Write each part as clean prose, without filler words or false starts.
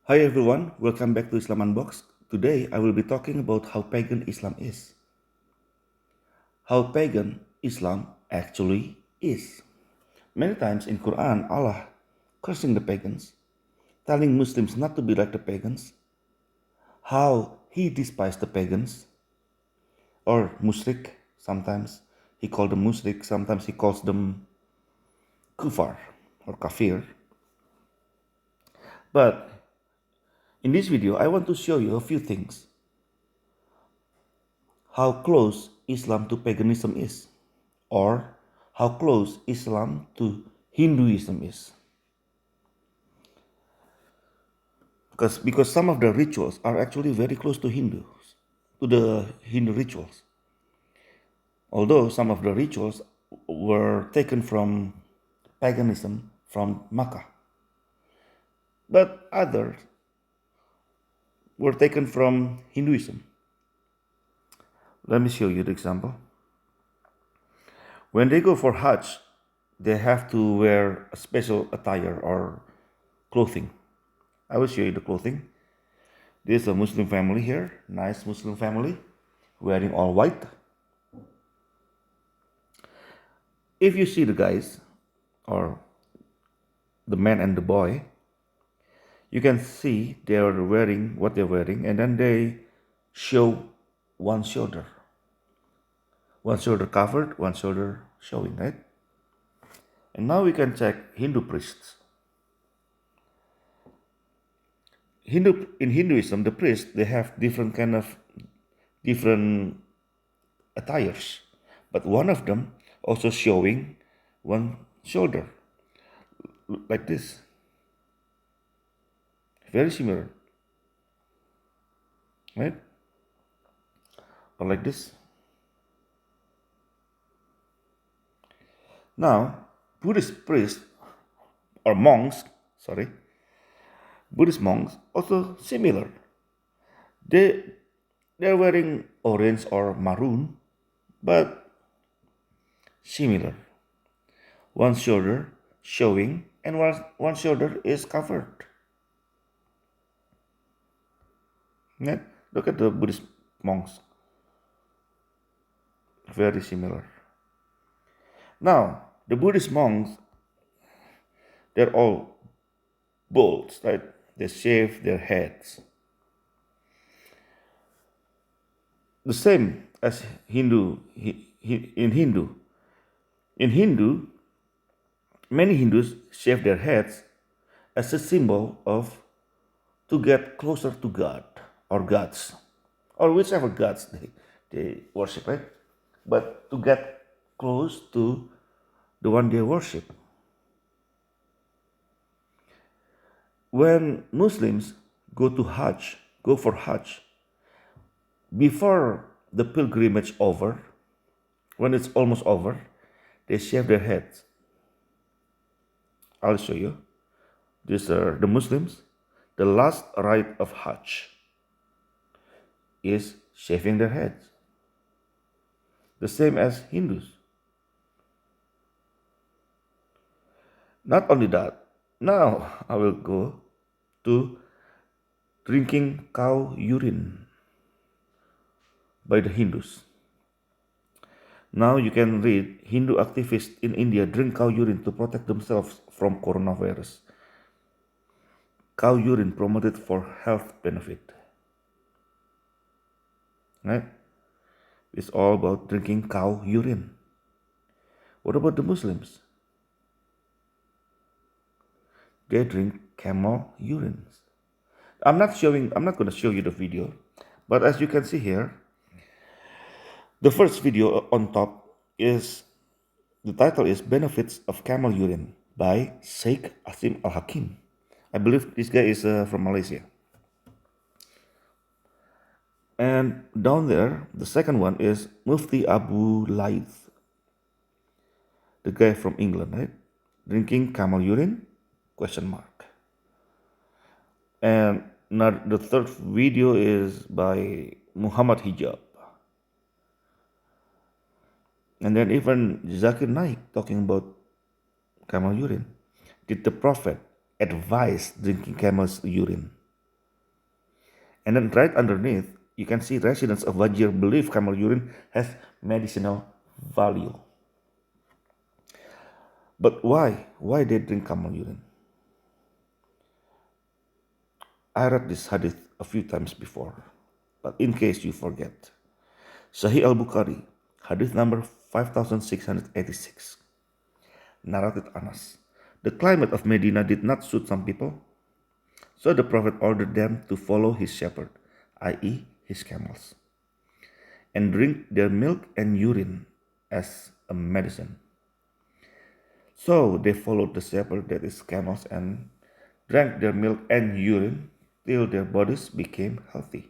Hi everyone, welcome back to Islam Unboxed. Today I will be talking about how pagan Islam is. How pagan Islam actually is. Many times in Quran, Allah cursing the pagans, telling Muslims not to be like the pagans, how He despised the pagans, or mushrik. Sometimes He called them mushrik, sometimes He calls them kufar or kafir. But in this video, I want to show you a few things. How close Islam to paganism is, or how close Islam to Hinduism is. Because some of the rituals are actually very close to the Hindu rituals. Although some of the rituals were taken from paganism from Makkah, but others were taken from Hinduism. Let me show you the example. When they go for hajj, they have to wear a special attire or clothing. I will show you the clothing. This is a Muslim family here, nice Muslim family, wearing all white. If you see the guys, or the man and the boy, you can see they are wearing what they're wearing, and then they show one shoulder. One shoulder covered, one shoulder showing, right? And now we can check Hindu priests. In Hinduism, the priests, they have different attires, but one of them also showing one shoulder, like this, very similar, right? Or like this. Now, Buddhist priests or monks, Buddhist monks also similar. They're wearing orange or maroon, but similar. One shoulder showing and one shoulder is covered. Yeah? Look at the Buddhist monks. Very similar. Now, the Buddhist monks, they're all bald, right? They shave their heads. The same as in Hindu. In Hindu, many Hindus shave their heads as a symbol of to get closer to God or gods, or whichever gods they worship, right? But to get close to the one they worship. When Muslims go for Hajj, before the pilgrimage over, when it's almost over, they shave their heads. I'll show you. These are the Muslims. The last rite of Hajj is shaving their heads. The same as Hindus. Not only that, now I will go to drinking cow urine by the Hindus. Now you can read Hindu activists in India drink cow urine to protect themselves from coronavirus. Cow urine promoted for health benefit. Right? It's all about drinking cow urine. What about the Muslims? They drink camel urine. I'm not going to show you the video, but as you can see here, the first video on top the title is Benefits of Camel Urine by Sheikh Asim Al-Hakim. I believe this guy is from Malaysia. And down there, the second one is Mufti Abu Laith, the guy from England, right? Drinking camel urine? Question mark. And now the third video is by Muhammad Hijab. And then even Zakir Naik talking about camel urine. Did the Prophet advise drinking camel's urine? And then right underneath, you can see residents of Wajir believe camel urine has medicinal value. But why? Why they drink camel urine? I read this hadith a few times before, but in case you forget, Sahih al-Bukhari, hadith number 5686, narrated Anas. The climate of Medina did not suit some people, so the Prophet ordered them to follow his shepherd, i.e., his camels, and drink their milk and urine as a medicine. So they followed the shepherd, that is, camels, and drank their milk and urine till their bodies became healthy.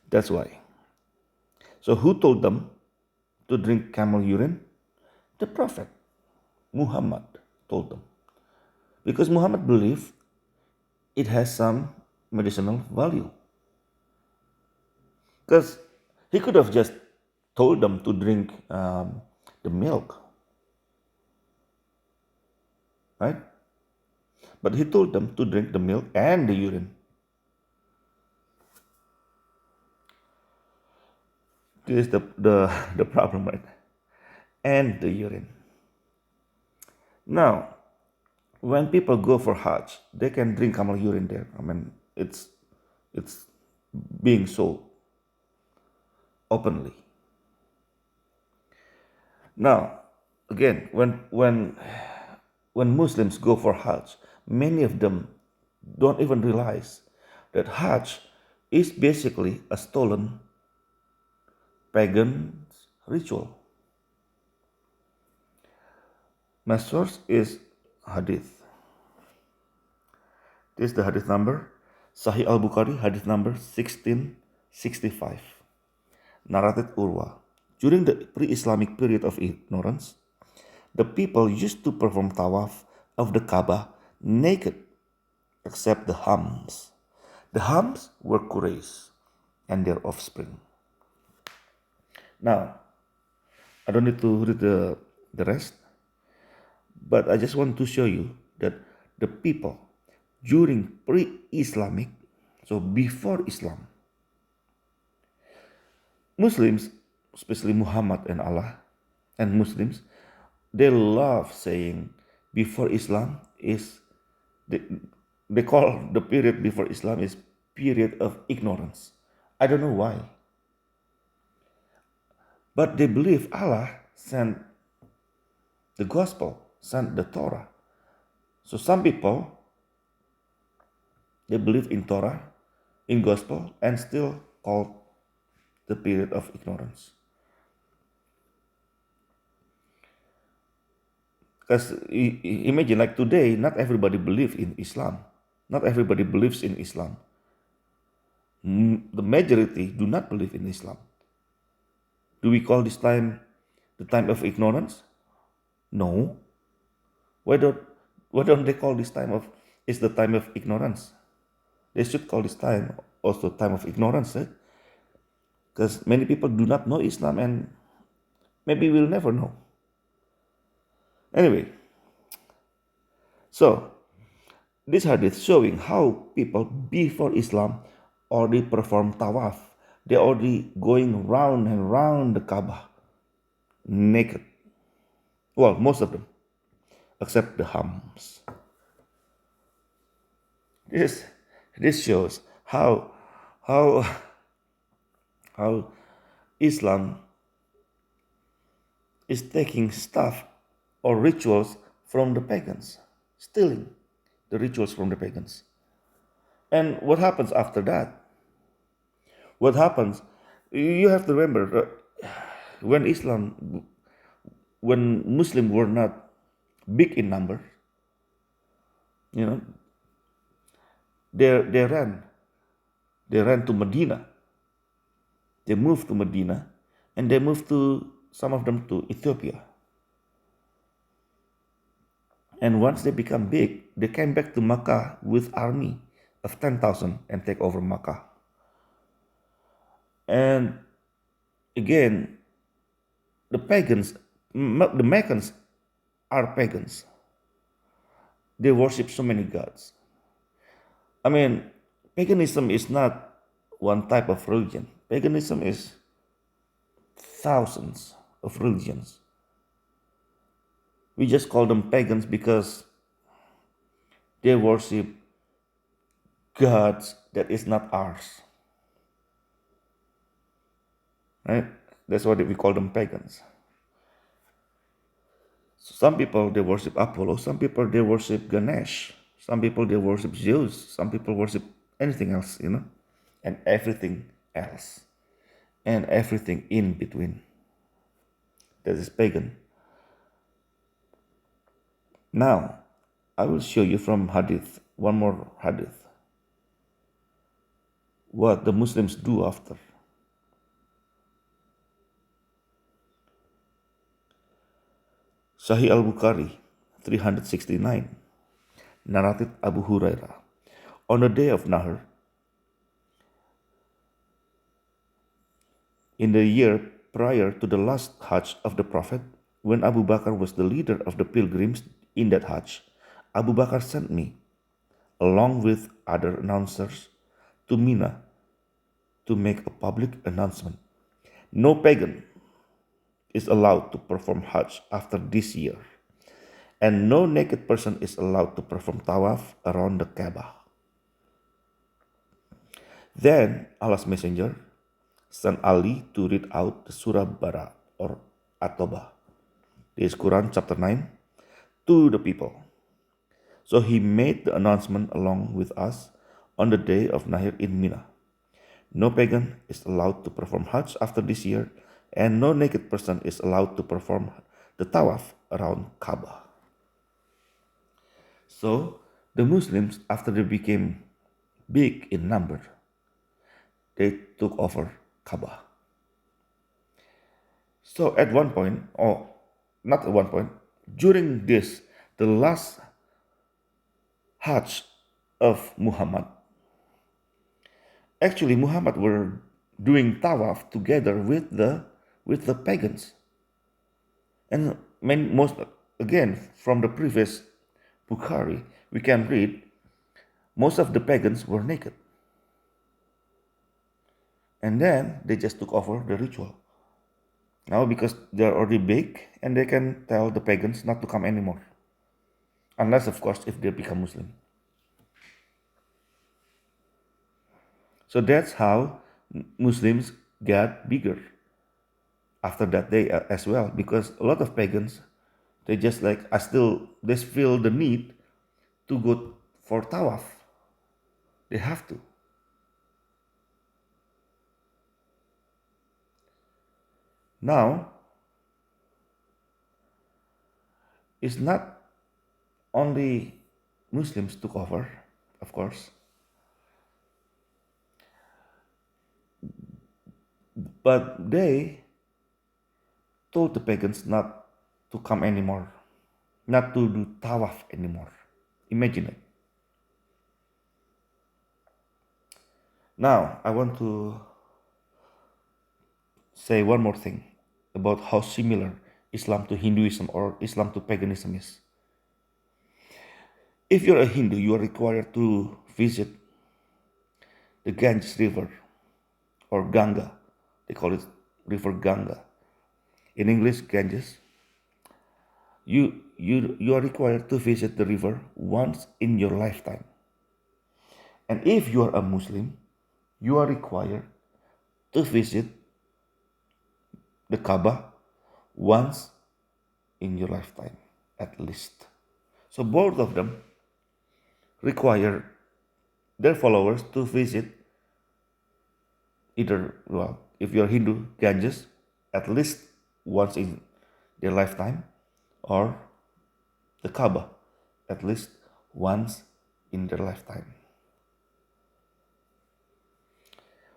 That's why. So who told them to drink camel urine? The Prophet Muhammad told them. Because Muhammad believed it has some medicinal value. Because he could have just told them to drink the milk, right? But he told them to drink the milk and the urine. This is the problem, right? And the urine. Now, when people go for hajj, they can drink camel urine there. I mean, it's being sold openly. Now, again, when Muslims go for hajj, many of them don't even realize that hajj is basically a stolen pagan ritual. My source is hadith. This is the hadith number, Sahih al-Bukhari, hadith number 1665. Narrated Urwa. During the pre-Islamic period of ignorance, the people used to perform tawaf of the Kaaba naked, except the Hams. The Hams were Quraysh and their offspring. Now, I don't need to read the rest, but I just want to show you that the people during pre-Islamic, so before Islam, Muslims, especially Muhammad and Allah, and Muslims, they love saying before Islam is, they call the period before Islam is period of ignorance. I don't know why. But they believe Allah sent the gospel, sent the Torah. So some people, they believe in Torah, in gospel, and still call the period of ignorance. Because imagine, like today, not everybody believes in Islam. Not everybody believes in Islam. The majority do not believe in Islam. Do we call this time the time of ignorance? No. Why don't they call this time of is the time of ignorance? They should call this time also time of ignorance, right? Because many people do not know Islam and maybe we'll never know. Anyway, so this hadith showing how people before Islam already perform tawaf. They're already going round and round the Kaaba naked. Well, most of them, except the Hams. This shows how Islam is taking stuff or rituals from the pagans, stealing the rituals from the pagans. And what happens after that? What happens? You have to remember when Muslims were not big in number, they ran to Medina. They moved to Medina, and they moved some of them to Ethiopia. And once they become big, they came back to Makkah with army of 10,000 and take over Makkah. And again, the Meccans are pagans. They worship so many gods. I mean, paganism is not one type of religion. Paganism is thousands of religions. We just call them pagans because they worship gods that is not ours, right? That's why we call them pagans. Some people they worship Apollo, some people they worship Ganesh, some people they worship Zeus, some people worship anything else, and everything else, and everything in between. That is pagan. Now, I will show you from Hadith, one more Hadith, what the Muslims do after. Sahih al-Bukhari 369, narrated Abu Hurairah. On the day of Nahr, in the year prior to the last Hajj of the Prophet, when Abu Bakr was the leader of the pilgrims in that Hajj, Abu Bakr sent me, along with other announcers, to Mina to make a public announcement. No pagan is allowed to perform Hajj after this year, and no naked person is allowed to perform tawaf around the Kaaba. Then Allah's Messenger sent Ali to read out the Surah Bara or At-Tawbah, this Quran chapter 9, to the people. So he made the announcement along with us on the day of Nahr in Mina. No pagan is allowed to perform Hajj after this year, and no naked person is allowed to perform the tawaf around Kaaba. So the Muslims, after they became big in number, they took over Kaaba. So at one point, or not at one point, during this, the last Hajj of Muhammad, actually Muhammad were doing tawaf together with the pagans. And most again from the previous Bukhari, we can read most of the pagans were naked. And then they just took over the ritual. Now because they're already big and they can tell the pagans not to come anymore. Unless of course if they become Muslim. So that's how Muslims got bigger after that day as well, because a lot of pagans, they just like they feel the need to go for tawaf. They have to. Now, it's not only Muslims took over, of course, but they told the pagans not to come anymore, not to do tawaf anymore. Imagine it. Now, I want to say one more thing about how similar Islam to Hinduism or Islam to paganism is. If you're a Hindu, you are required to visit the Ganges River or Ganga. They call it River Ganga. In English, Ganges. You are required to visit the river once in your lifetime. And if you are a Muslim, you are required to visit the Kaaba once in your lifetime, at least. So both of them require their followers to visit either, well, if you're Hindu, Ganges, at least once in their lifetime, or the Kaaba, at least once in their lifetime.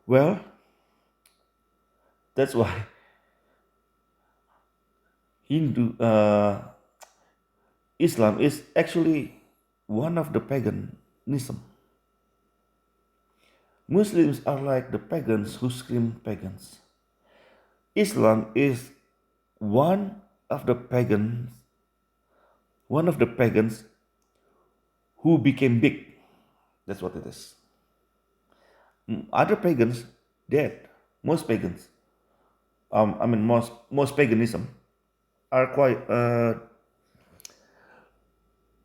Well, that's why Islam is actually one of the paganism. Muslims are like the pagans who scream pagans. Islam is one of the pagans, one of the pagans who became big That's what it is. Other pagans did. Most pagans, most paganism are quite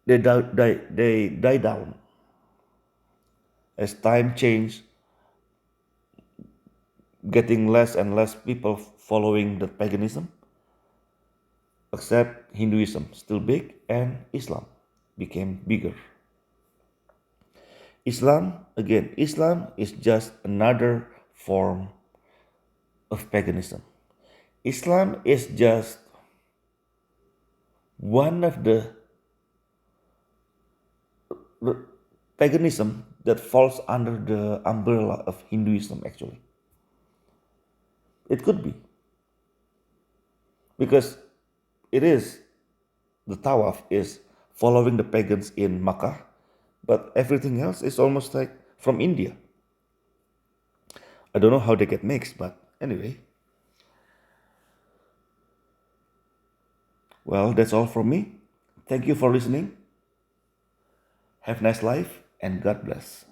they die down as time changed, getting less and less people following the paganism, except Hinduism still big and Islam became bigger. Islam is just another form of paganism. Islam is just one of the paganism that falls under the umbrella of Hinduism, actually. It could be, because it is, the tawaf is following the pagans in Makkah, but everything else is almost like from India. I don't know how they get mixed, but anyway. Well, that's all from me. Thank you for listening. Have a nice life and God bless.